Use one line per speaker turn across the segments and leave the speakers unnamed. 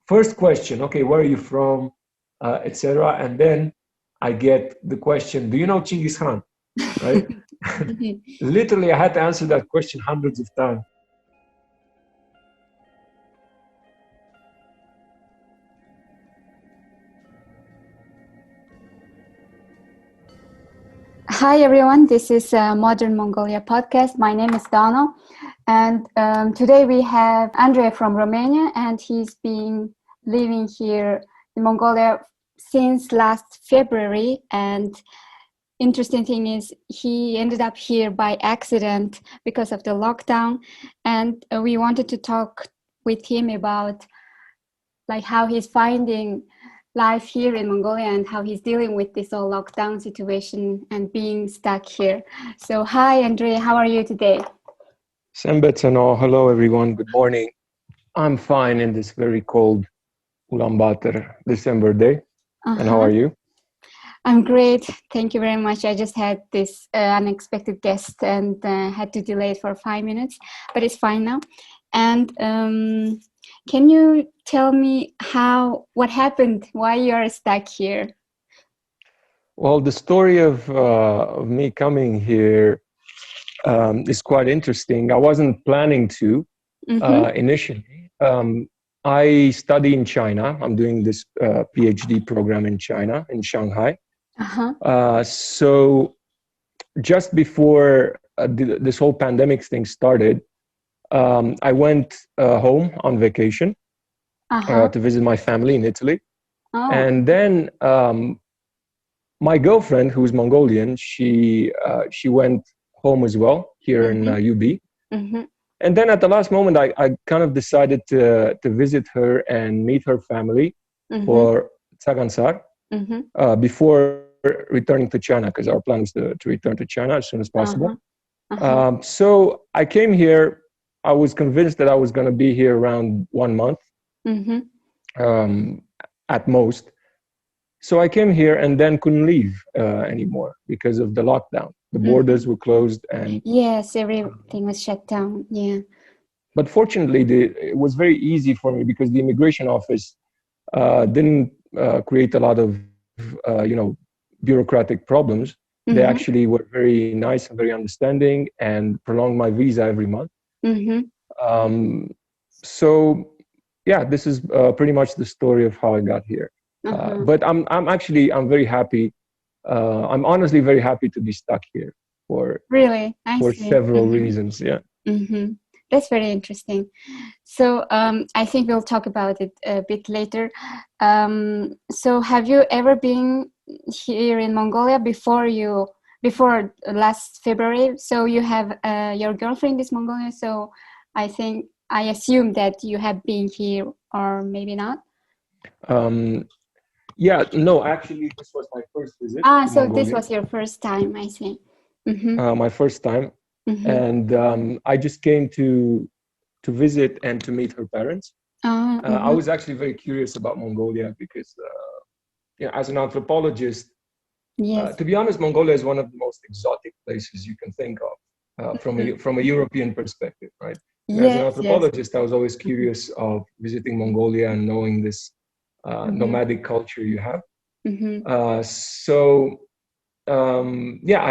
first question, okay, where are you from, etc. And then I get the question, do you know Chinggis Khan, right? Literally, I had to answer that question hundreds of times.
Hi everyone, this is Modern Mongolia podcast. My name is Dana, and today we have Andrei from Romania, and he's been living here in Mongolia since last February. And interesting thing is he ended up here by accident because of the lockdown, and we wanted to talk with him about like how he's finding life here in Mongolia and how he's dealing with this whole lockdown situation and being stuck here. So hi Andrei, how are you today?
Sembetsano, hello everyone, good morning. I'm fine in this very cold Ulaanbaatar December day. And how are you?
I'm great, thank you very much. I just had this unexpected guest and had to delay it for 5 minutes, but it's fine now. And can you tell me what happened, why you are stuck here?
Well, the story of me coming here is quite interesting. I wasn't planning to initially. I study in China. I'm doing this Ph.D. program in China, in Shanghai. So just before this whole pandemic thing started, I went home on vacation to visit my family in Italy. And then my girlfriend, who's Mongolian, she went home as well here in UB. And then at the last moment, I kind of decided to visit her and meet her family for Tsagansar before returning to China, because our plan is to return to China as soon as possible. So I came here. I was convinced that I was going to be here around 1 month at most. So I came here and then couldn't leave anymore because of the lockdown. The borders were closed and
yes, everything was shut down. Yeah.
But fortunately, it was very easy for me because the immigration office didn't create a lot of bureaucratic problems. They actually were very nice and very understanding and prolonged my visa every month. So yeah, this is pretty much the story of how I got here. But I'm very happy. I'm honestly very happy to be stuck here for several reasons. Yeah.
That's very interesting. So I think we'll talk about it a bit later. So have you ever been here in Mongolia before last February? So you have your girlfriend is Mongolian. So I assume that you have been here, or maybe not.
Yeah, no, actually, this was my first visit.
So this was your first time, I see.
My first time. And I just came to visit and to meet her parents. I was actually very curious about Mongolia because, as an anthropologist, to be honest, Mongolia is one of the most exotic places you can think of from a European perspective, right? As an anthropologist, I was always curious of visiting Mongolia and knowing this nomadic culture you have. I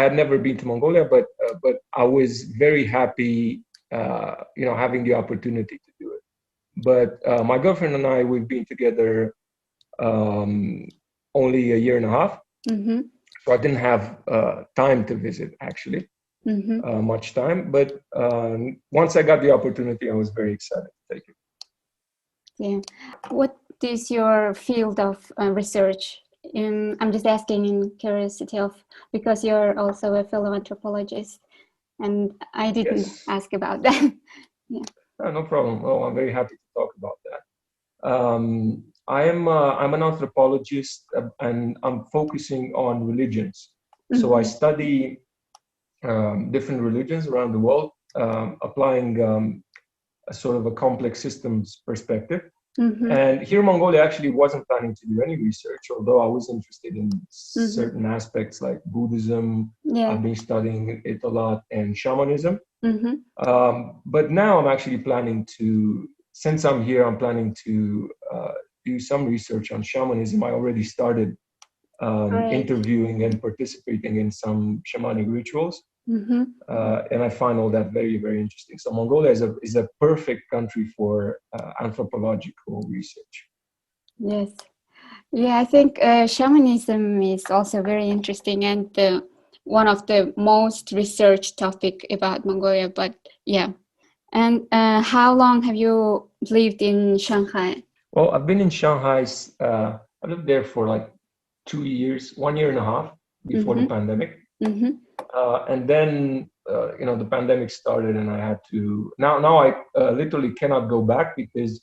had never been to Mongolia, but I was very happy, having the opportunity to do it. But my girlfriend and I, we've been together only a year and a half, so I didn't have time to visit actually, much time. But once I got the opportunity, I was very excited to take it.
Yeah. What is your field of research? I'm just asking in curiosity because you're also a fellow anthropologist, and I didn't ask about that. Yeah.
No problem. Well, I'm very happy to talk about that. I'm an anthropologist, and I'm focusing on religions. So I study different religions around the world, applying a sort of a complex systems perspective. And here in Mongolia, I actually wasn't planning to do any research, although I was interested in certain aspects like Buddhism. I've been studying it a lot, and shamanism. But now I'm actually planning to, since I'm here, I'm planning to do some research on shamanism. I already started interviewing and participating in some shamanic rituals. And I find all that very, very interesting. So Mongolia is a perfect country for anthropological research.
Yes. Yeah, I think shamanism is also very interesting and one of the most researched topic about Mongolia. But yeah. And how long have you lived in Shanghai?
Well, I've been in Shanghai. I lived there for like 2 years, 1 year and a half before the pandemic. And then, the pandemic started and I had to, now I literally cannot go back because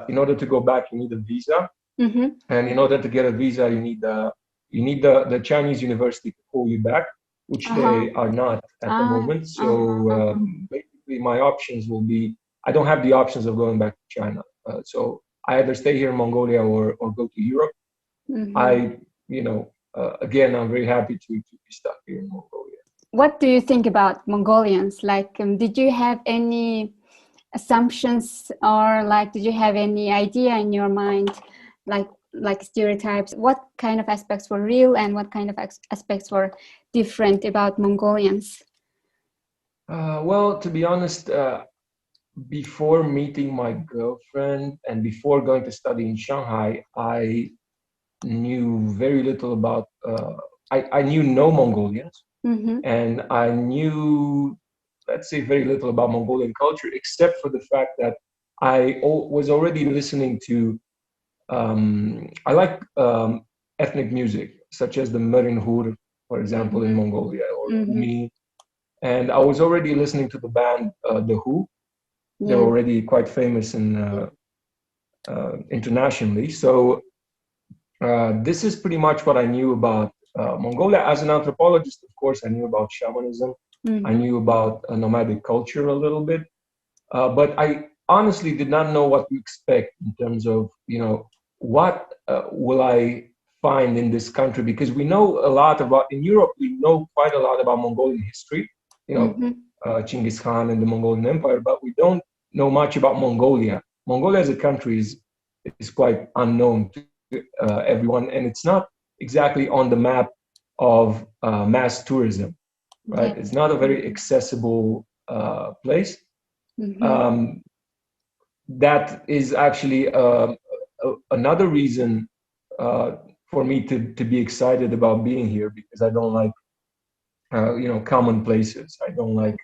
in order to go back, you need a visa. And in order to get a visa, you need the Chinese university to call you back, which they are not at the moment. So basically my options will be, I don't have the options of going back to China. So I either stay here in Mongolia or go to Europe. Again, I'm very happy to be stuck here in Mongolia.
What do you think about Mongolians? Like, did you have any assumptions or did you have any idea in your mind, like stereotypes? What kind of aspects were real and what kind of aspects were different about Mongolians?
Well, to be honest, before meeting my girlfriend and before going to study in Shanghai, I knew very little about, I knew no Mongolians, and I knew, let's say, very little about Mongolian culture, except for the fact that I was already listening to, I like ethnic music, such as the Merinhur, for example, in Mongolia, or Umi, and I was already listening to the band The Who. They're already quite famous internationally. So this is pretty much what I knew about Mongolia. As an anthropologist, of course, I knew about shamanism. I knew about nomadic culture a little bit. But I honestly did not know what to expect in terms of, what will I find in this country? Because we know a lot about, in Europe, we know quite a lot about Mongolian history, Genghis Khan and the Mongolian Empire, but we don't know much about Mongolia. Mongolia as a country is quite unknown to everyone, and it's not exactly on the map of mass tourism, right? It's not a very accessible place. That is actually another reason for me to be excited about being here, because I don't like common places. I don't like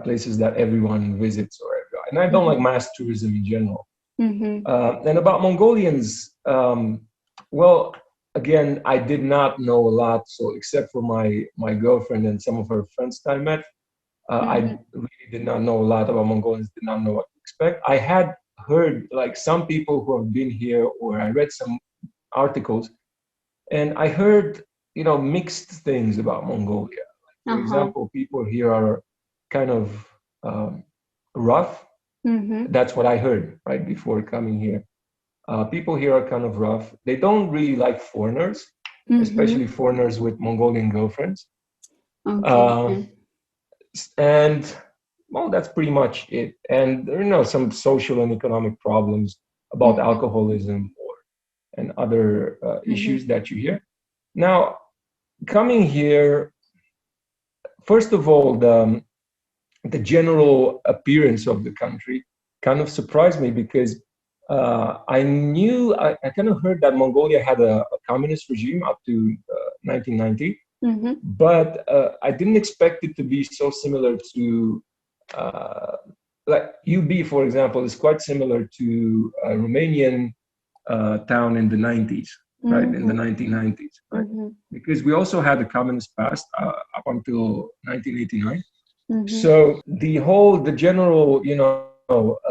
places that everyone visits, and I don't like mass tourism in general. And about Mongolians, well, again, I did not know a lot. So except for my girlfriend and some of her friends that I met, I really did not know a lot about Mongolians, did not know what to expect. I had heard some people who have been here, or I read some articles, and I heard, mixed things about Mongolia. For example, people here are kind of rough. That's what I heard right before coming here. People here are kind of rough. They don't really like foreigners, especially foreigners with Mongolian girlfriends. And well, that's pretty much it. And there are some social and economic problems about alcoholism and other issues that you hear. Now, coming here, first of all, the general appearance of the country kind of surprised me, because I kind of heard that Mongolia had a communist regime up to 1990, but I didn't expect it to be so similar to, UB, for example, is quite similar to a Romanian town in the 90s, right, in the 1990s, right? Because we also had a communist past up until 1989. So the general,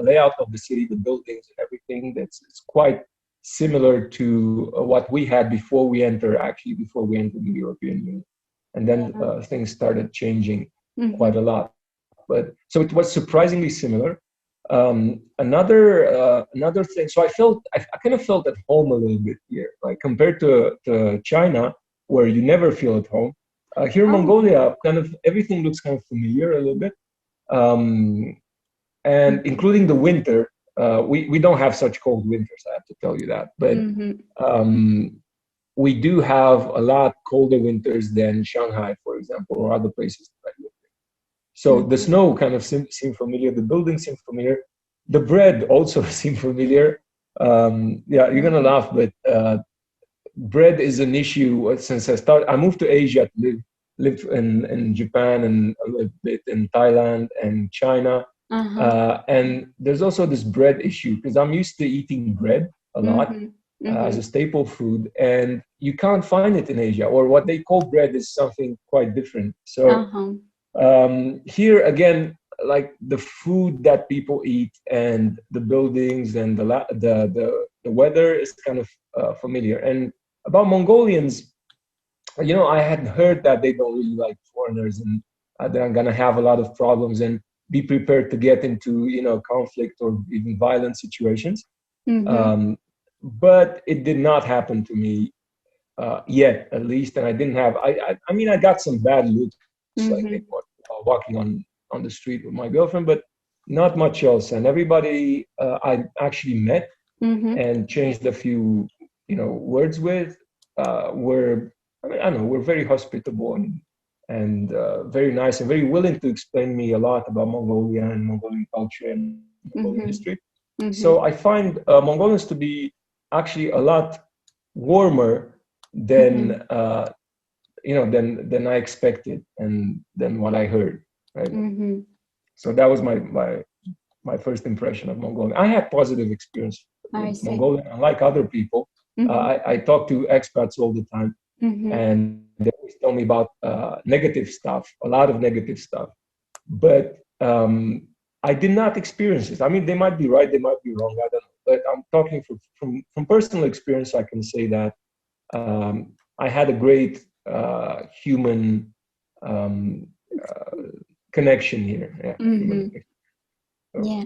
layout of the city, the buildings and everything, it's quite similar to what we had before we entered the European Union. And then things started changing quite a lot. But so it was surprisingly similar. Another thing, so I kind of felt at home a little bit here, compared to China, where you never feel at home. Here in Mongolia, kind of everything looks kind of familiar a little bit, and including the winter. we don't have such cold winters, I have to tell you that. But we do have a lot colder winters than Shanghai, for example, or other places that I lived in. So the snow kind of seemed familiar. The buildings seemed familiar. The bread also seemed familiar. Yeah, you're gonna laugh, but bread is an issue since I moved to Asia to live in Japan and a little bit in Thailand and China. And there's also this bread issue because I'm used to eating bread a lot as a staple food, and you can't find it in Asia, or what they call bread is something quite different. So here again, like the food that people eat and the buildings and the weather is kind of familiar. And about Mongolians, you know, I had heard that they don't really like foreigners and they're going to have a lot of problems and be prepared to get into, you know, conflict or even violent situations. But it did not happen to me yet, at least. And I didn't have, I mean, I got some bad looks, like maybe walking on the street with my girlfriend, but not much else. And everybody I actually met and changed a few, you know, words with were, I mean, I don't know, we're very hospitable and very nice and very willing to explain me a lot about Mongolia and Mongolian culture and Mongolian history. So I find Mongolians to be actually a lot warmer than you know than I expected and than what I heard. Right. So that was my first impression of Mongolia. I had positive experience with Mongolia, unlike other people. I talk to expats all the time, and they always tell me about negative stuff, a lot of negative stuff. But I did not experience it. I mean, they might be right, they might be wrong, I don't know. But I'm talking from personal experience. I can say that I had a great human connection here. Yeah.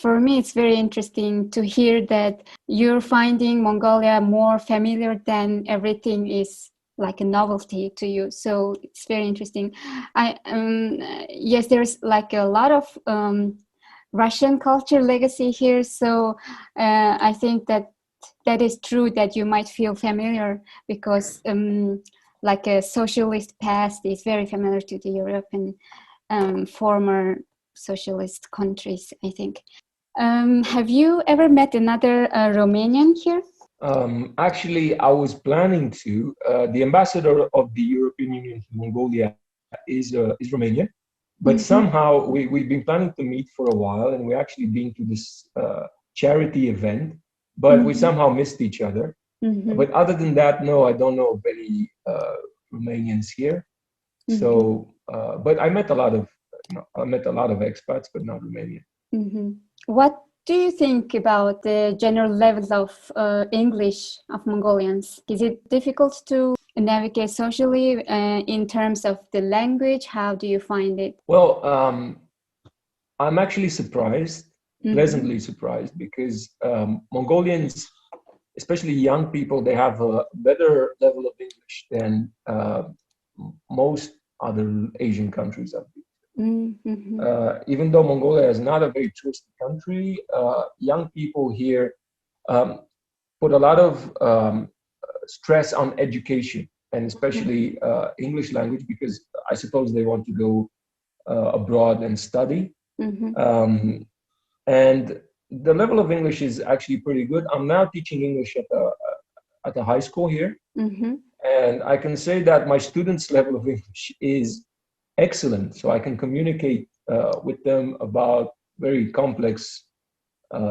For me, it's very interesting to hear that you're finding Mongolia more familiar than everything is like a novelty to you. So it's very interesting. Yes, there's like a lot of Russian culture legacy here. So I think that is true, that you might feel familiar because like a socialist past is very familiar to the European former socialist countries, I think. Have you ever met another Romanian here?
Actually, I was planning to. The ambassador of the European Union to Mongolia is Romanian, but somehow we've been planning to meet for a while, and we actually been to this charity event, but we somehow missed each other. But other than that, no, I don't know of any Romanians here. So, but I met a lot of expats, but not Romanian.
What do you think about the general levels of English of Mongolians? Is it difficult to navigate socially in terms of the language? How do you find it?
Well, I'm actually surprised, pleasantly surprised, because Mongolians, especially young people, they have a better level of English than most other Asian countries have. Even though Mongolia is not a very touristy country, young people here put a lot of stress on education, and especially English language, because I suppose they want to go abroad and study. And the level of English is actually pretty good. I'm now teaching English at a high school here, and I can say that my students' level of English is excellent. So I can communicate with them about very complex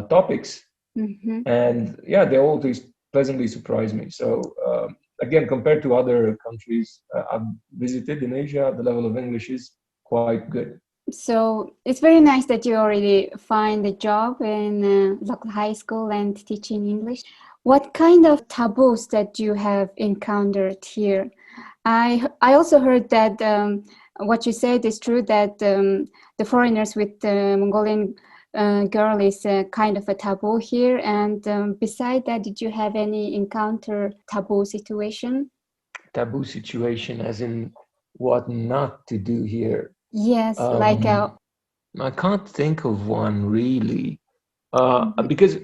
topics, and yeah, they always pleasantly surprise me. So again, compared to other countries I've visited in Asia, the level of English is quite good.
So it's very nice that you already find a job in local high school and teaching English. What kind of taboos that you have encountered here? I also heard that what you said is true, that the foreigners with the Mongolian girl is kind of a taboo here. And beside that, did you have any encounter taboo situation?
Taboo situation as in what not to do here?
Yes,
I can't think of one really, because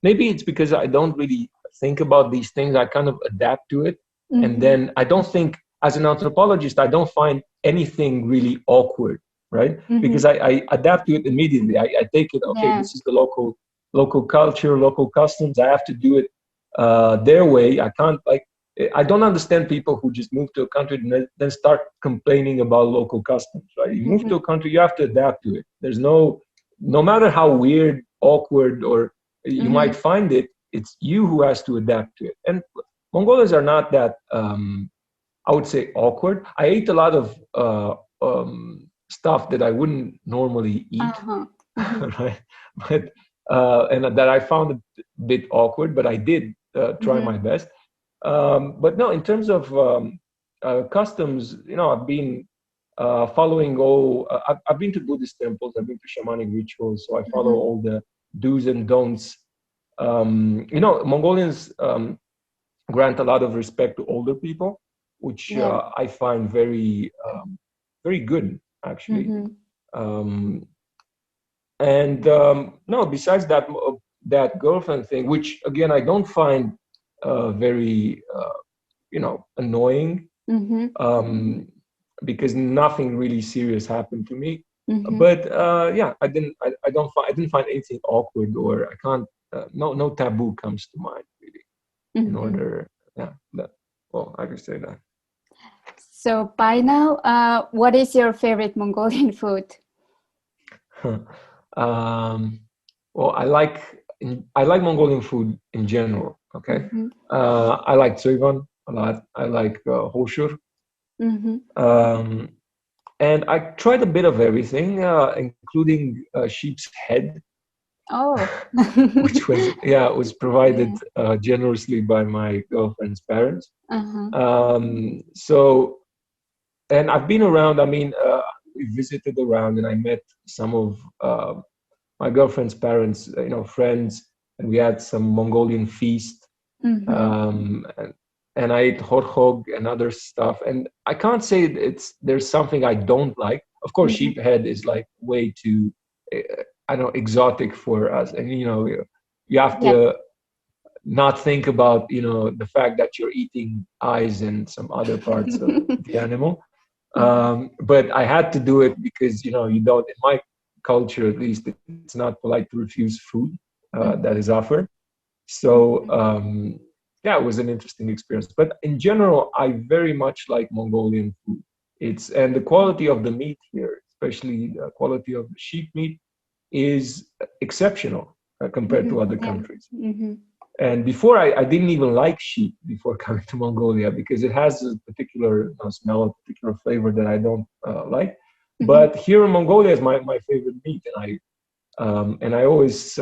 maybe it's because I don't really think about these things. I kind of adapt to it, and then I don't think, as an anthropologist, I don't find anything really awkward, right? Because I adapt to it immediately. I take it, okay, this is the local culture, local customs. I have to do it their way. I can't, like, I don't understand people who just move to a country and then start complaining about local customs, right? You move to a country, you have to adapt to it. There's no matter how weird, awkward, or you might find it, it's you who has to adapt to it. And Mongols are not that, I would say, awkward. I ate a lot of stuff that I wouldn't normally eat, right? But and that I found a bit awkward, but I did try my best. But no, in terms of customs, I've been following all. I've been to Buddhist temples. I've been to shamanic rituals, so I follow all the do's and don'ts. Mongolians grant a lot of respect to older people, which I find very, very good, actually. No, besides that girlfriend thing, which again I don't find very, annoying, because nothing really serious happened to me. But yeah, I didn't find anything awkward, or I can't. No taboo comes to mind really. In order, well, I could say that.
So by now, what is your favorite Mongolian food?
Well, I like Mongolian food in general. Okay, I like tsuivan a lot. I like hoshur, and I tried a bit of everything, including sheep's head.
Oh,
which was provided generously by my girlfriend's parents. So, and I've been around. I mean, we visited around, and I met some of my girlfriend's parents, friends, and we had some Mongolian feast. And I ate horhog and other stuff. And I can't say there's something I don't like. Of course, sheep head is like way too, I don't know, exotic for us. And, you have to not think about, the fact that you're eating eyes and some other parts of the animal. But I had to do it because, you don't, in my culture, at least, it's not polite to refuse food that is offered. So, yeah, it was an interesting experience. But in general, I very much like Mongolian food. And the quality of the meat here, especially the quality of the sheep meat, is exceptional compared to other countries. And before, I didn't even like sheep before coming to Mongolia, because it has a particular smell, a particular flavor that I don't like. But here in Mongolia is my favorite meat, and I always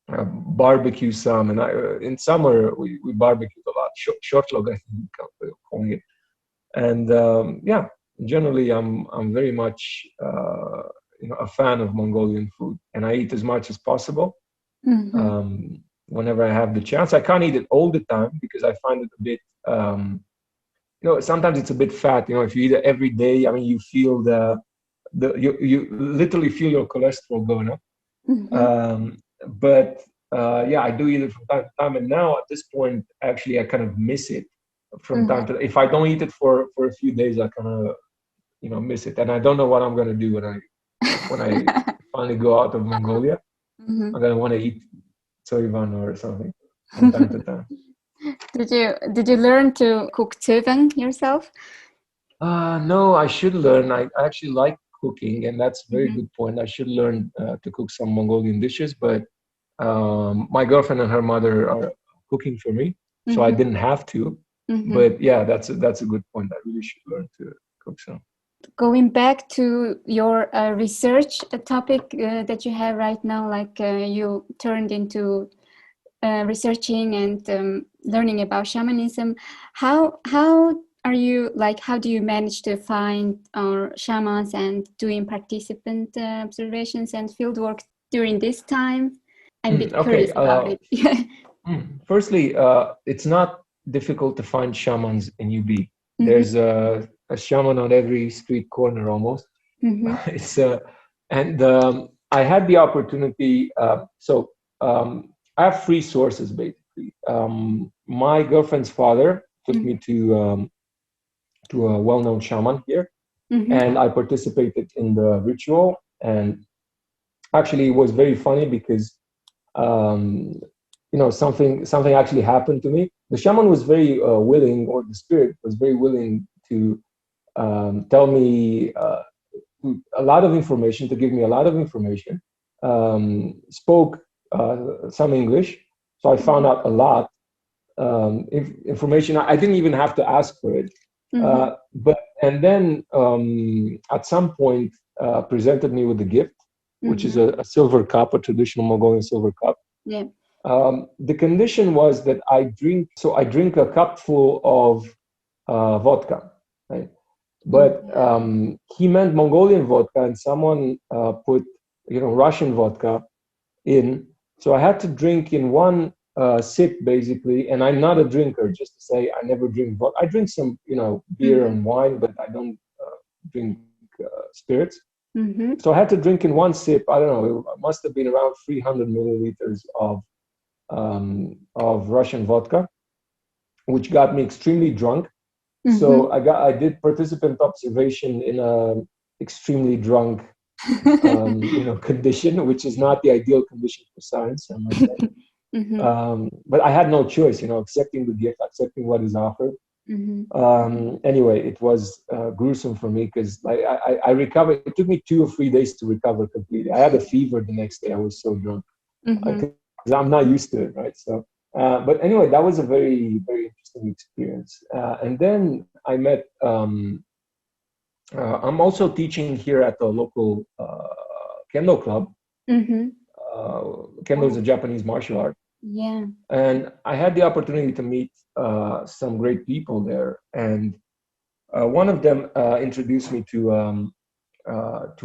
barbecue some, and in summer we barbecue a lot. Shortlog, I think we're calling it. And yeah, generally I'm very much a fan of Mongolian food, and I eat as much as possible whenever I have the chance. I can't eat it all the time because I find it a bit sometimes it's a bit fat. If you eat it every day, I mean, you feel you literally feel your cholesterol going up. But yeah, I do eat it from time to time, and now at this point, actually, I kind of miss it from time to time. If I don't eat it for a few days, I kind of miss it, and I don't know what I'm gonna do when I finally go out of Mongolia. I'm gonna want to eat tsuivan or something from time to time.
Did you learn to cook tsuivan yourself?
No, I should learn. I actually like cooking, and that's a very good point. I should learn to cook some Mongolian dishes, but my girlfriend and her mother are cooking for me, so I didn't have to. But yeah, that's a good point. I really should learn to cook some.
Going back to your research topic that you have right now, like you turned into researching and learning about shamanism. How are you, like, how do you manage to find shamans and doing participant observations and fieldwork during this time? I'm a bit curious about it.
Firstly, it's not difficult to find shamans in UB. There's a shaman on every street corner almost. It's And I had the opportunity. I have three sources basically. My girlfriend's father took me to a well-known shaman here, and I participated in the ritual. And actually, it was very funny because something actually happened to me. The shaman was very willing, or the spirit was very willing to tell me a lot of information, to give me a lot of information. Spoke some English, so I found out a lot information. I didn't even have to ask for it. And then at some point presented me with a gift, which is a silver cup, a traditional Mongolian silver cup.
Yeah.
The condition was that I drink a cup full of vodka, right? But he meant Mongolian vodka, and someone put Russian vodka in. So I had to drink in one sip basically, and I'm not a drinker. Just to say, I never drink vodka. I drink some beer and wine, but I don't drink spirits. So I had to drink in one sip. I don't know. It must have been around 300 milliliters of Russian vodka, which got me extremely drunk. So I did participant observation in a extremely drunk condition, which is not the ideal condition for science, I must say. But I had no choice, accepting the gift, accepting what is offered. Anyway, it was gruesome for me because I recovered. It took me 2 or 3 days to recover completely. I had a fever the next day. I was so drunk because I'm not used to it, right? So, but anyway, that was a very, very interesting experience. And then I met. I'm also teaching here at the local kendo club. Kendo is a Japanese martial art.
Yeah.
And I had the opportunity to meet some great people there, and one of them introduced me to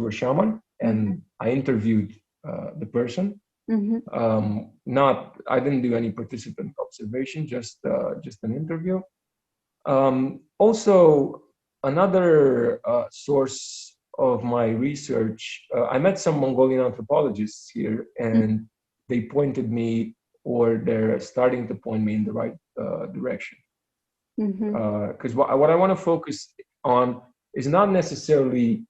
a shaman, and I interviewed the person. I didn't do any participant observation, just an interview. Also, another source of my research, I met some Mongolian anthropologists here, and they pointed me, or they're starting to point me in the right direction. Because what I want to focus on is not necessarily,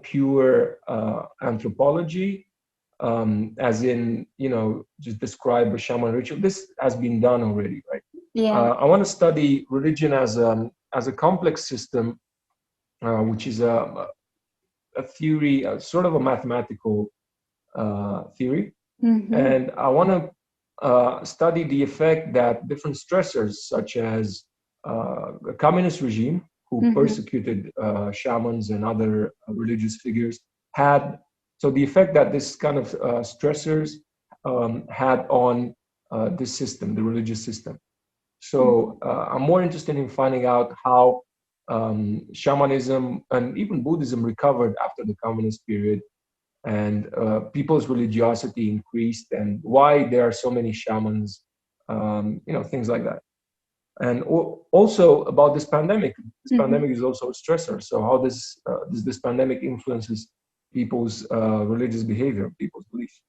pure anthropology, as in, just describe a shaman ritual. This has been done already, right?
Yeah.
I want to study religion as a complex system, which is a theory, sort of a mathematical theory. And I want to study the effect that different stressors, such as a communist regime who persecuted shamans and other religious figures, had. So the effect that this kind of stressors had on this system, the religious system. So I'm more interested in finding out how shamanism and even Buddhism recovered after the communist period, and people's religiosity increased, and why there are so many shamans, things like that. And also about this pandemic. This pandemic is also a stressor. So how does this pandemic influences people's religious behavior, people's beliefs?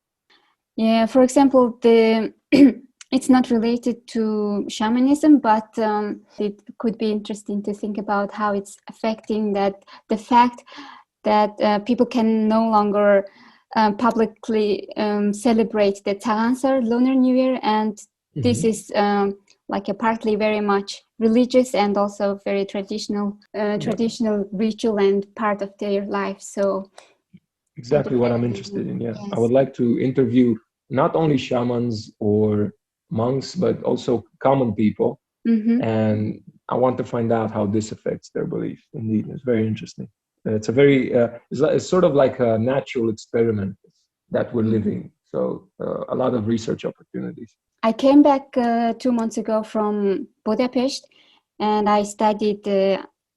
Yeah, for example, it's not related to shamanism, but it could be interesting to think about how it's affecting the fact that people can no longer publicly celebrate the Tagansar Lunar New Year, and this is like a partly very much religious and also very traditional ritual and part of their life. So
exactly what I'm interested in. Yes, I would like to interview not only shamans or monks, but also common people, and I want to find out how this affects their belief. Indeed, it's very interesting. It's a very it's sort of like a natural experiment that we're living. So a lot of research opportunities.
I came back 2 months ago from Budapest, and I studied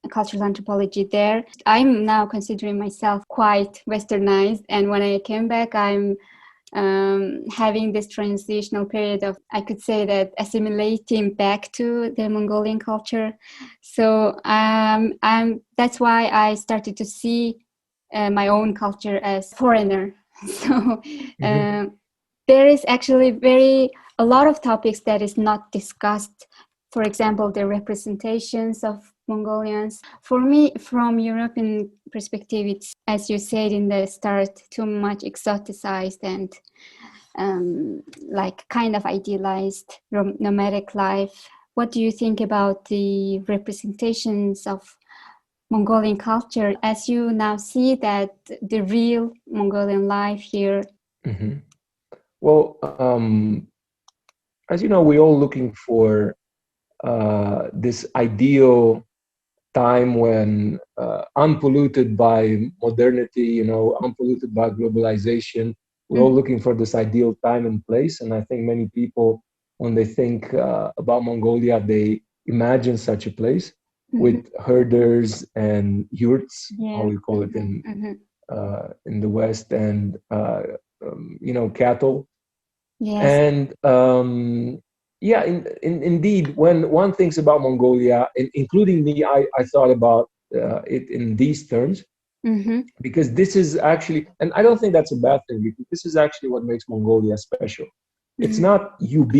cultural anthropology there. I'm now considering myself quite westernized, and when I came back, I'm having this transitional period of, I could say that, assimilating back to the Mongolian culture. So that's why I started to see my own culture as foreigner. So there is actually a lot of topics that is not discussed. For example, the representations of Mongolians. For me, from European perspective, it's, as you said in the start, too much exoticized and like kind of idealized nomadic life. What do you think about the representations of Mongolian culture as you now see that the real Mongolian life here?
Well, as you know, we're all looking for this ideal time when unpolluted by modernity, unpolluted by globalization. We're all looking for this ideal time and place. And I think many people, when they think about Mongolia, they imagine such a place with herders and yurts, how we call it in the West, and cattle.
Yes.
And indeed, when one thinks about Mongolia, including me, I thought about it in these terms, because this is actually, and I don't think that's a bad thing, because this is actually what makes Mongolia special. It's not UB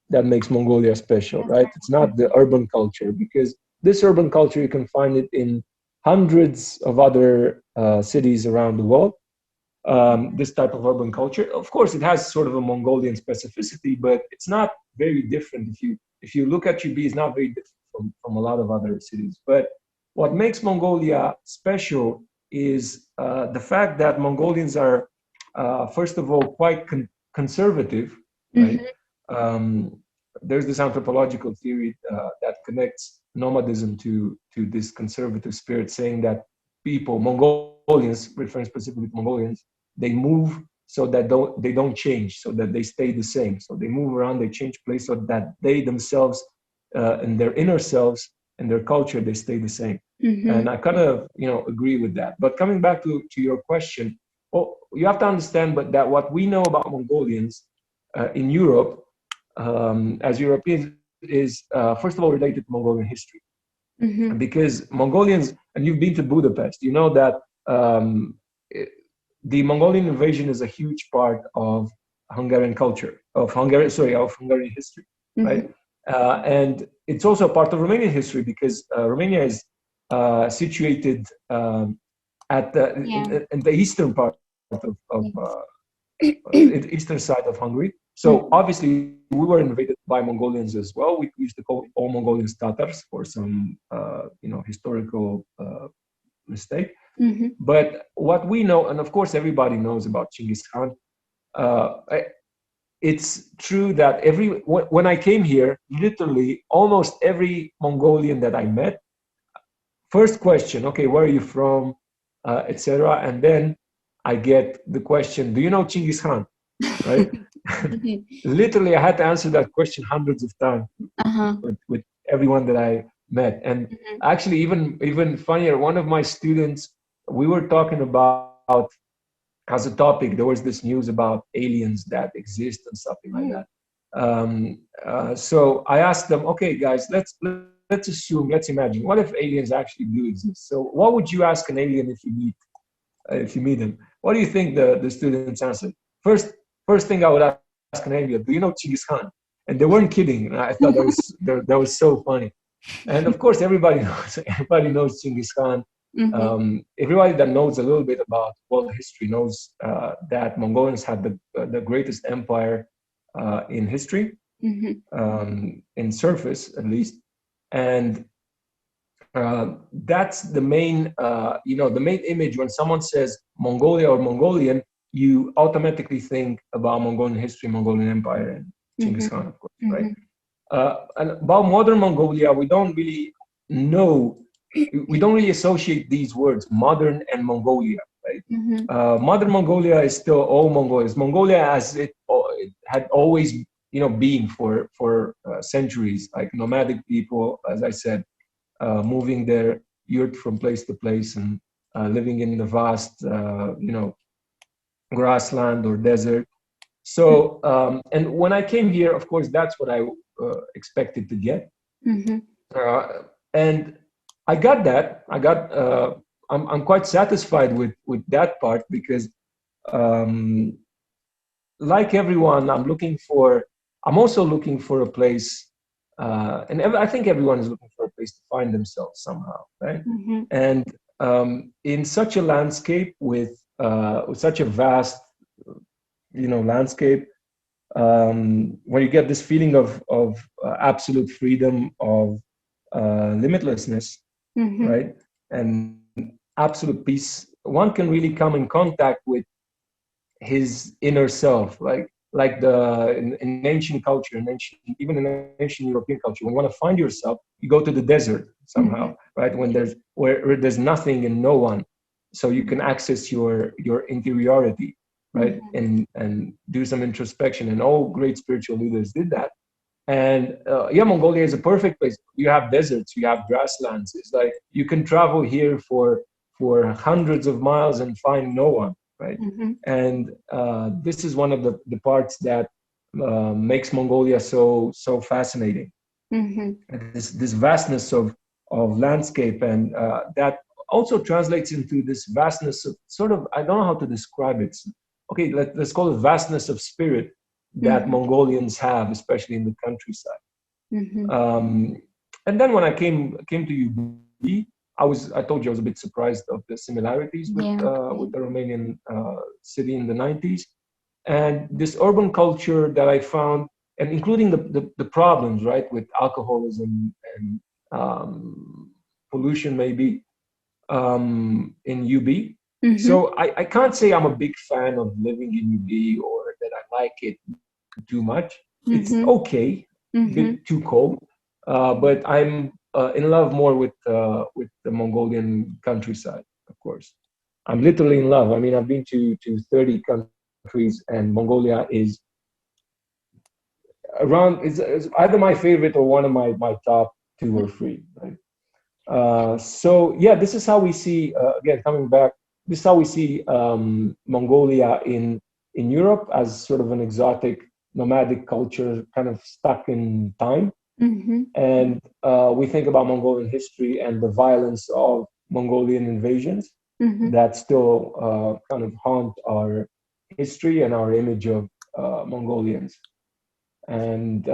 that makes Mongolia special, right? It's not the urban culture, because this urban culture, you can find it in hundreds of other cities around the world. This type of urban culture, of course, it has sort of a Mongolian specificity, but it's not very different. If you look at UB, it's not very different from a lot of other cities. But what makes Mongolia special is the fact that Mongolians are, first of all, quite conservative, right? There's this anthropological theory that connects nomadism to this conservative spirit, saying that Mongolians, referring specifically to Mongolians, they move so that they don't change, so that they stay the same. So they move around, they change place, so that they themselves and their inner selves and their culture, they stay the same. And I kind of agree with that. But coming back to your question, well, you have to understand that what we know about Mongolians in Europe as Europeans is first of all related to Mongolian history. Because Mongolians, and you've been to Budapest, you know that the Mongolian invasion is a huge part of Hungarian culture, of Hungarian history, right? And it's also a part of Romanian history, because Romania is situated at in the eastern part of the eastern side of Hungary. So obviously we were invaded by Mongolians as well. We used to call all Mongolians Tatars for some historical mistake. But what we know, and of course everybody knows about Genghis Khan, it's true that when I came here, literally almost every Mongolian that I met, first question, okay, where are you from, etc. And then I get the question, do you know Genghis Khan? Right? Literally, I had to answer that question hundreds of times with everyone that I met. And actually, even funnier, one of my students, we were talking about, as a topic, there was this news about aliens that exist and something like that. So I asked them, okay, guys, let's imagine, what if aliens actually do exist? So what would you ask an alien if you meet him? What do you think the students answered? First thing I would ask an alien, do you know Genghis Khan? And they weren't kidding. I thought that was so funny. And of course, everybody knows Genghis Khan. Everybody that knows a little bit about world history knows that Mongolians had the greatest empire in history, in surface at least. And that's the main, the main image when someone says Mongolia or Mongolian, you automatically think about Mongolian history, Mongolian Empire, and Genghis Khan, of course, right? And about modern Mongolia, we don't really know, we don't really associate these words, modern and Mongolia, right? Modern Mongolia is still all Mongolians. Mongolia, as it had always, been for centuries, like nomadic people, as I said, moving their yurt from place to place and living in the vast, grassland or desert. So, and when I came here, of course, that's what I expected to get. And I got that. I'm quite satisfied with that part because, um, like everyone, I'm also looking for a place, and I think everyone is looking for a place to find themselves somehow, right?
Mm-hmm.
And in such a landscape with such a vast, landscape, where you get this feeling of absolute freedom, of limitlessness,
Mm-hmm.
right, and absolute peace, one can really come in contact with his inner self, like in ancient culture, even in ancient European culture, when you want to find yourself, you go to the desert somehow,
Mm-hmm.
right? When where there's nothing and no one, so you can access your interiority, right,
Mm-hmm.
and do some introspection. And all great spiritual leaders did that. And yeah, Mongolia is a perfect place. You have deserts, you have grasslands. It's like you can travel here for hundreds of miles and find no one, right?
Mm-hmm.
And this is one of the parts that makes Mongolia so fascinating.
Mm-hmm.
This vastness of landscape, and that also translates into this vastness of sort of, I don't know how to describe it. Okay, let's call it vastness of spirit that
Mm-hmm.
Mongolians have, especially in the countryside.
Mm-hmm.
Um, and then when I came to UB, I told you I was a bit surprised of the similarities
Yeah.
with the Romanian city in the 90s, and this urban culture that I found, and including the problems, right, with alcoholism and pollution maybe, in UB.
Mm-hmm.
So I can't say I'm a big fan of living in UB or that I like it too much. It's
Mm-hmm.
okay, a
Mm-hmm.
bit too cold, but I'm in love more with the Mongolian countryside, of course. I'm literally in love. I mean, I've been to 30 countries, and Mongolia is either my favorite or one of my top two or three. Right? So yeah, this is how we see, again, coming back, this is how we see Mongolia in Europe as sort of an exotic nomadic culture, kind of stuck in time.
Mm-hmm.
And we think about Mongolian history and the violence of Mongolian invasions
Mm-hmm.
that still kind of haunt our history and our image of Mongolians. And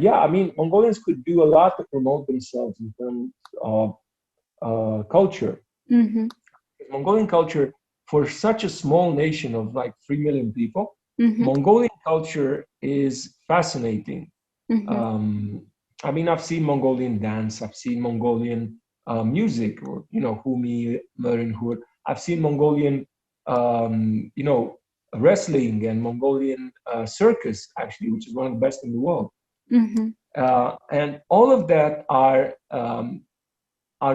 yeah, I mean, Mongolians could do a lot to promote themselves in terms of culture.
Mm-hmm.
Mongolian culture, for such a small nation of like 3 million people,
Mm-hmm.
Mongolian culture is fascinating.
Mm-hmm.
Um, I mean, I've seen Mongolian dance, I've seen Mongolian music, or, Humi, Merinhur. I've seen Mongolian, wrestling and Mongolian circus, actually, which is one of the best in the world.
Mm-hmm.
And all of that are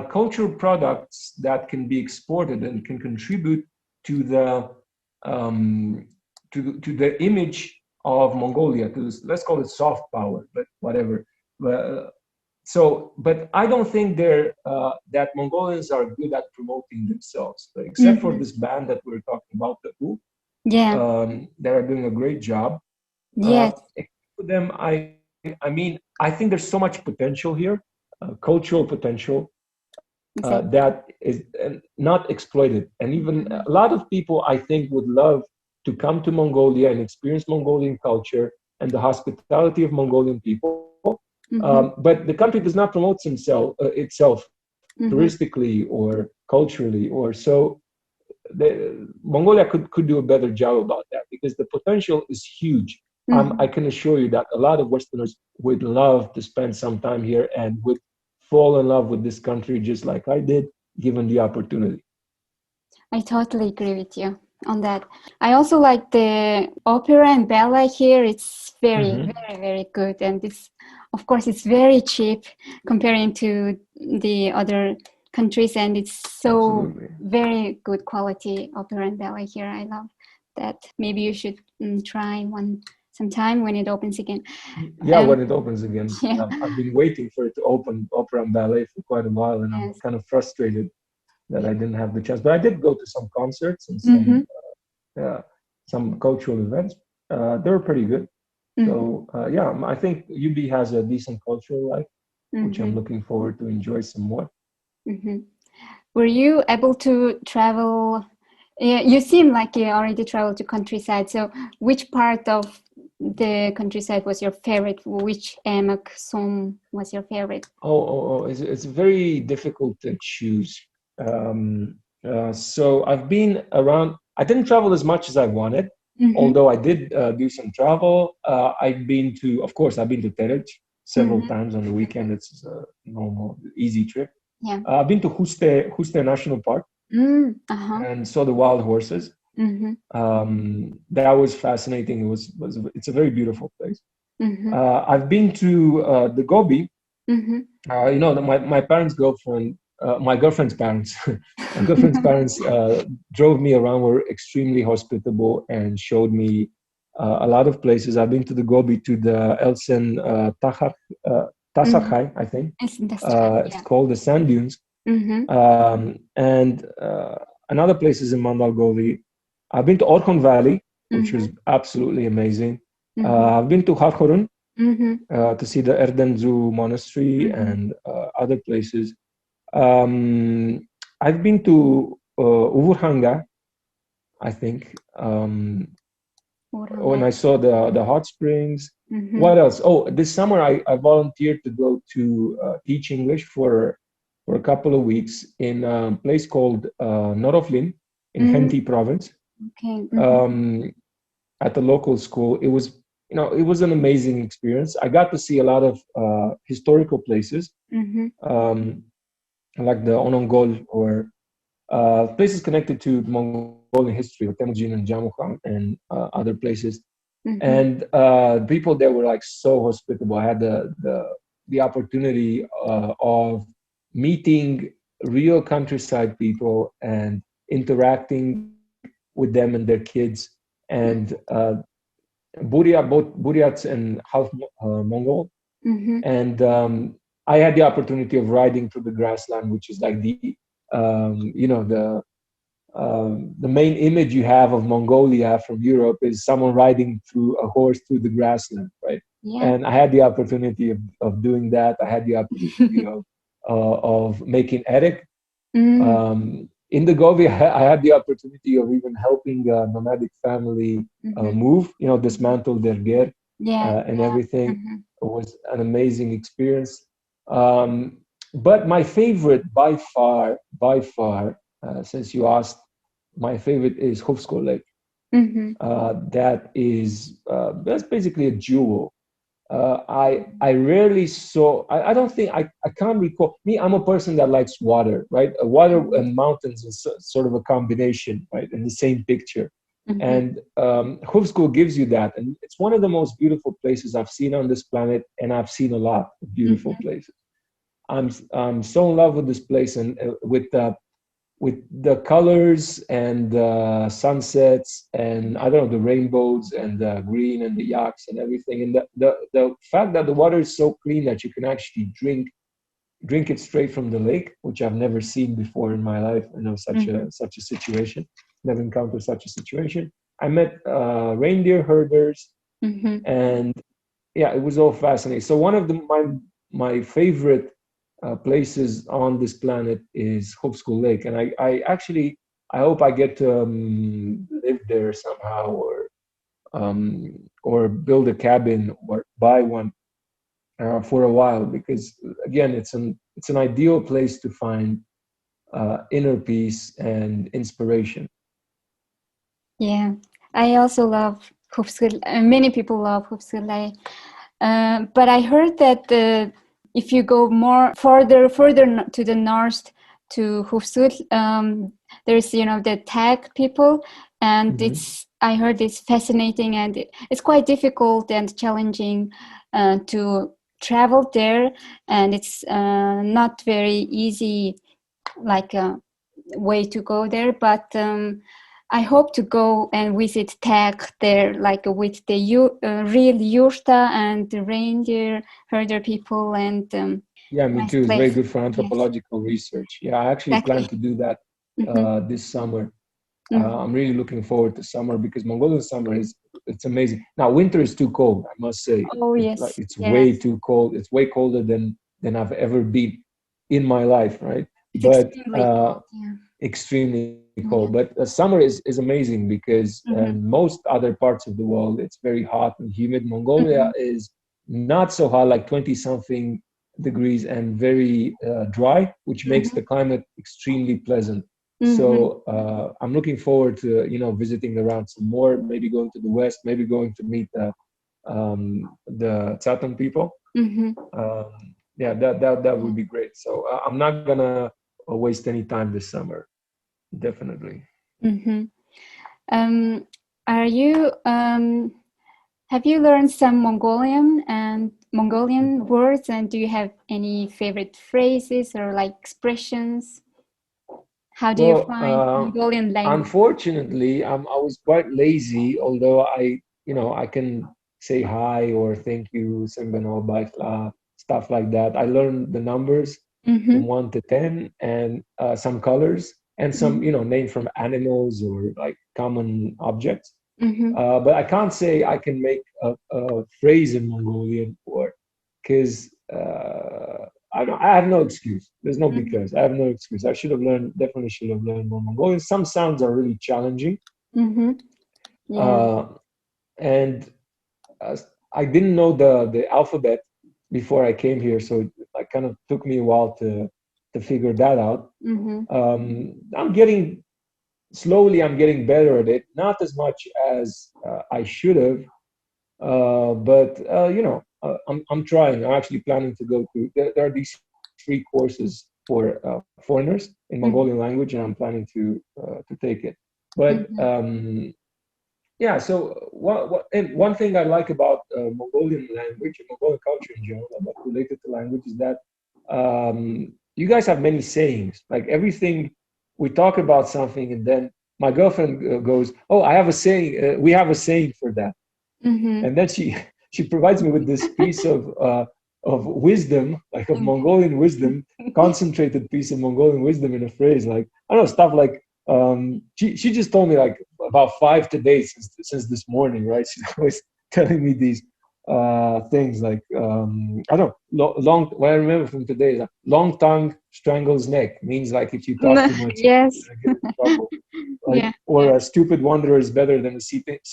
cultural products that can be exported and can contribute to the um, to the image of Mongolia, to this, let's call it soft power, but whatever. But I don't think that Mongolians are good at promoting themselves, except for
Mm-hmm.
this band that we're talking about, the U,
Yeah.
that are doing a great job.
Yes.
For them, I mean, I think there's so much potential here, cultural potential,
Exactly.
that is not exploited. And even
Mm-hmm.
a lot of people, I think, would love to come to Mongolia and experience Mongolian culture and the hospitality of Mongolian people.
Mm-hmm.
But the country does not promote itself
Mm-hmm.
touristically or culturally, or so. Mongolia could do a better job about that because the potential is huge.
Mm-hmm.
I can assure you that a lot of Westerners would love to spend some time here and would fall in love with this country just like I did, given the opportunity.
I totally agree with you on that. I also like the opera and ballet here. It's very,
Mm-hmm.
very, very good. And it's, of course, it's very cheap comparing to the other countries. And it's so
Absolutely.
very good quality opera and ballet here. I love that. Maybe you should try one sometime when it opens again.
Yeah, when it opens again.
Yeah.
I've been waiting for it to open, opera and ballet, for quite a while, and I'm
Yes.
kind of frustrated that I didn't have the chance. But I did go to some concerts and
Mm-hmm.
some cultural events. They were pretty good.
Mm-hmm.
So yeah, I think UB has a decent cultural life, which I'm
Mm-hmm.
looking forward to enjoy some more.
Mm-hmm. Were you able to travel? You seem like you already traveled to countryside. So, which part of the countryside was your favorite? Which emek som was your favorite?
It's very difficult to choose. So I've been around. I didn't travel as much as I wanted, although I did do some travel. Of course, I've been to Terec several times on the weekend. It's a normal, easy trip.
Yeah.
I've been to Huste National Park and saw the wild horses. That was fascinating. It's a very beautiful place. I've been to the Gobi. My girlfriend's parents, drove me around, were extremely hospitable and showed me a lot of places. I've been to the Gobi, to the Elsen Tasakhai, I think. It's called the sand dunes. And another place is in Mandalgoli. I've been to Orkhon Valley, which was absolutely amazing. I've been to Harkhorun to see the Erdenzu Monastery and other places. I've been to Uvurhanga, I think, when I saw the hot springs. What else? Oh, this summer I volunteered to go to teach English for a couple of weeks in a place called Noroflin in Henti province. At the local school. It was an amazing experience. I got to see a lot of historical places, like the Onongol, or places connected to Mongolian history, like Temujin and Jamukhan and other places. And people there were like so hospitable. I had the opportunity of meeting real countryside people and interacting with them and their kids. And both Buryats and half Mongol. And I had the opportunity of riding through the grassland, which is like the main image you have of Mongolia from Europe is someone riding through a horse through the grassland, right? Yeah. And I had the opportunity of doing that. I had the opportunity of making eric. In the Gobi, I had the opportunity of even helping a nomadic family move, dismantle their ger and everything. It was an amazing experience. But my favorite, by far, since you asked, my favorite is Khufsko Lake. That's basically a jewel. I rarely saw. I don't think I can't recall. I'm a person that likes water, right? Water and mountains is sort of a combination, right, in the same picture. And Khufsko gives you that, and it's one of the most beautiful places I've seen on this planet, and I've seen a lot of beautiful places. I'm so in love with this place, and with the colors and the sunsets, and I don't know, the rainbows and the green and the yaks and everything, and the fact that the water is so clean that you can actually drink it straight from the lake, which I've never seen before in my life. Such a situation, never encountered such a situation. I met reindeer herders, and it was all fascinating. So one of my favorite places on this planet is Khufsko Lake, and I hope I get to live there somehow, or build a cabin or buy one for a while, because again, it's an ideal place to find inner peace and inspiration.
Yeah, I also love Khufsko. Many people love Khufsko Lake, but I heard that if you go further to the north to Khufsko, there's the Tag people, and I heard it's fascinating, and it's quite difficult and challenging to travel there, and it's not very easy, like a way to go there, but I hope to go and visit Tag there, like with the real yurta and the reindeer herder people, and
me too. It's very good for anthropological research. I actually plan to do that this summer. I'm really looking forward to summer, because Mongolian summer it's amazing. Now winter is too cold, I must say. It's way too cold. It's way colder than I've ever been in my life, right?
It's
but
extremely cold. Yeah.
extremely cold.
Yeah.
But summer is amazing because in most other parts of the world it's very hot and humid. Mongolia is not so hot, like 20 something degrees, and very dry, which makes the climate extremely pleasant. So I'm looking forward to visiting around some more, maybe going to the west, maybe going to meet the Tsatan people. Yeah, that would be great. So I'm not gonna waste any time this summer. Definitely.
Um, are you have you learned some Mongolian words, and do you have any favorite phrases or like expressions? How do you
Well,
find Mongolian language?
unfortunately, I was quite lazy, although I can say hi or thank you, Simbano, Baikla, stuff like that. I learned the numbers from 1 to 10 and some colors and some, name from animals or like common objects. But I can't say I can make a phrase in Mongolian or because I have no excuse. There's no because. I have no excuse. I should have learned, definitely should have learned more Mongolian. Some sounds are really challenging.
Yeah.
And I didn't know the alphabet before I came here, so it kind of took me a while to figure that out. I'm getting slowly. I'm getting better at it. Not as much as I should have, but I'm trying. I'm actually planning to go to. There are these free courses for foreigners in Mongolian language, and I'm planning to take it. But yeah, so and one thing I like about Mongolian language and Mongolian culture in general, about related to language, is that you guys have many sayings. Like everything, we talk about something, and then my girlfriend goes, "Oh, I have a saying. We have a saying for that." And then she provides me with this piece of wisdom, like of Mongolian wisdom, concentrated piece of Mongolian wisdom in a phrase. Like I don't know, stuff like she just told me like about 5 today since this morning, right? She's always telling me these things like I don't know, long. What I remember from today is like, long tongue strangles neck, means like if you talk too much,
Yes.
you're gonna get in trouble. Like,
Yeah.
or a stupid wanderer is better than a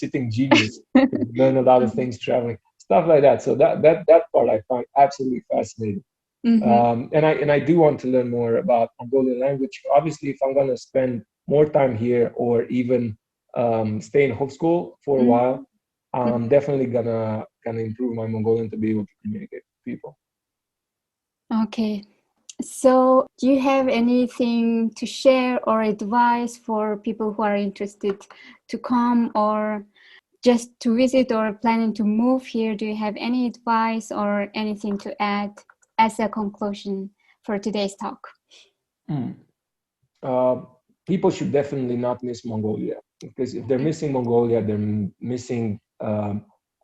sitting genius. You learn a lot of things traveling, stuff like that. So that part I find absolutely fascinating. And I do want to learn more about Mongolian language. Obviously, if I'm gonna spend more time here or even stay in home school for a while, I'm definitely gonna improve my Mongolian to be able to communicate with people.
Okay. So, do you have anything to share or advice for people who are interested to come or just to visit or planning to move here? Do you have any advice or anything to add as a conclusion for today's talk?
People should definitely not miss Mongolia, because if they're missing Mongolia, they're missing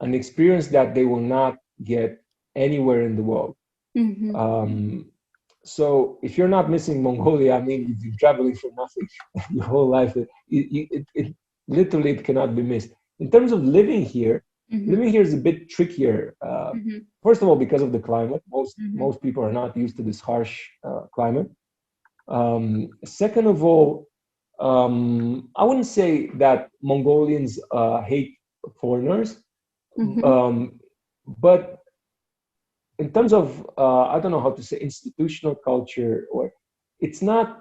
an experience that they will not get anywhere in the world. So if you're not missing Mongolia, I mean, you've been traveling for nothing your whole life. Literally, it cannot be missed. In terms of living here is a bit trickier. First of all, because of the climate, most people are not used to this harsh climate. Second of all, I wouldn't say that Mongolians hate foreigners, but in terms of I don't know how to say institutional culture, or it's not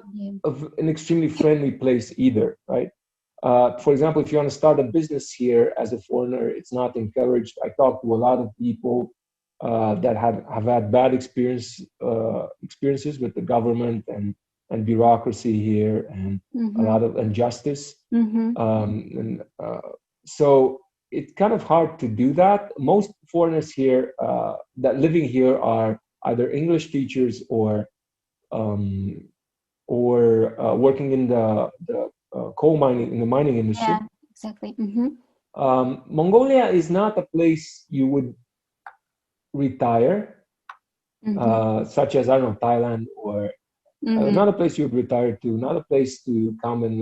an extremely friendly place either, right? For example, if you want to start a business here as a foreigner, it's not encouraged. I talked to a lot of people that have had bad experiences with the government and bureaucracy here, and a lot of injustice. So it's kind of hard to do that. Most foreigners here that living here are either English teachers or working in the coal mining, in the mining industry.
Yeah, exactly.
Mongolia is not a place you would retire, such as, I don't know, Thailand, or not a place you would retire to, not a place to come and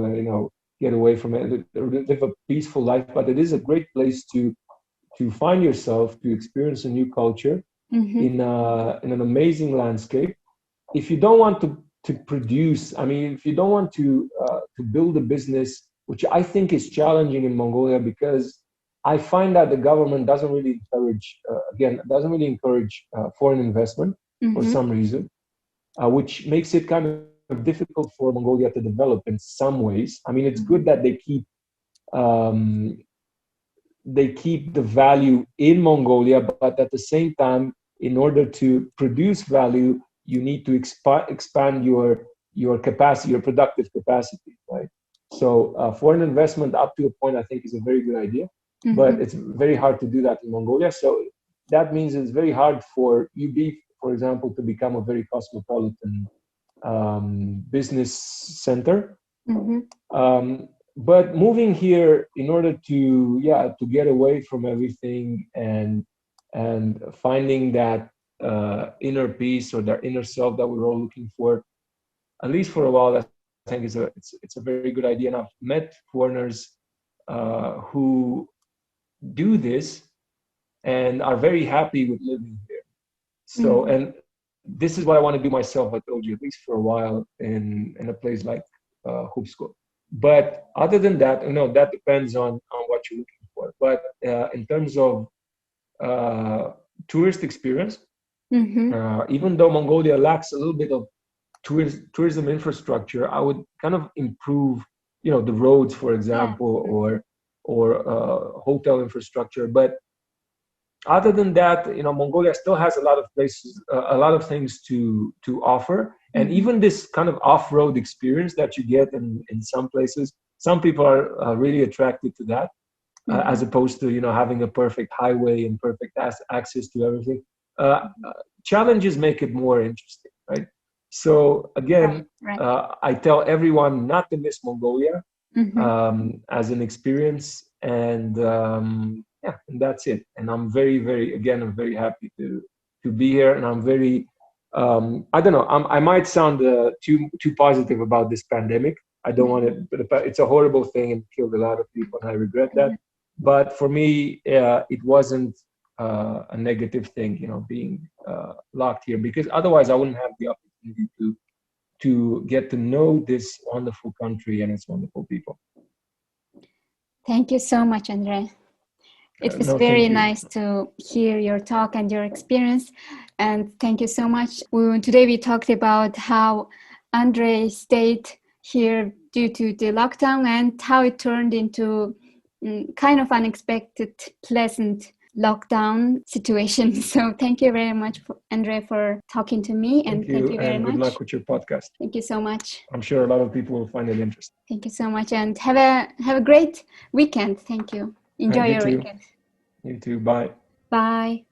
get away from it, live a peaceful life. But it is a great place to find yourself, to experience a new culture in an amazing landscape. If you don't want to to produce. I mean, if you don't want to build a business, which I think is challenging in Mongolia, because I find that the government doesn't really encourage foreign investment for some reason, which makes it kind of difficult for Mongolia to develop in some ways. I mean, it's good that they keep the value in Mongolia, but at the same time, in order to produce value, you need to expand your capacity, your productive capacity, right? So foreign investment up to a point, I think, is a very good idea, but it's very hard to do that in Mongolia. So that means it's very hard for UB, for example, to become a very cosmopolitan business center. But moving here in order to get away from everything and finding that inner peace or that inner self that we're all looking for, at least for a while, I think it's a very good idea. And I've met foreigners who do this and are very happy with living here. So, and this is what I want to do myself, I told you, at least for a while in a place like Hupsko. But other than that, that depends on what you're looking for. But in terms of tourist experience, even though Mongolia lacks a little bit of tourism infrastructure, I would kind of improve, the roads, for example, or hotel infrastructure. But other than that, Mongolia still has a lot of places, a lot of things to offer. And even this kind of off-road experience that you get in some places, some people are really attracted to that, as opposed to, having a perfect highway and perfect access to everything. Challenges make it more interesting, right? So again, I tell everyone not to miss Mongolia as an experience, and and that's it. And I'm very, very, again, I'm very happy to be here, and I'm very, I don't know, I might sound too positive about this pandemic. I don't want it, but it's a horrible thing and killed a lot of people, and I regret that. But for me, it wasn't a negative thing, being locked here, because otherwise I wouldn't have the opportunity to get to know this wonderful country and its wonderful people.
Thank you so much, Andrei. It was very nice to hear your talk and your experience. And thank you so much. Today we talked about how Andrei stayed here due to the lockdown and how it turned into kind of unexpected, pleasant lockdown situation. So thank you very much, Andrei, for talking to me. And thank you very much.
Good luck with your podcast.
Thank you so much.
I'm sure a lot of people will find it interesting.
Thank you so much. And have a great weekend. Thank you. Enjoy your weekend.
You too. Bye.
Bye.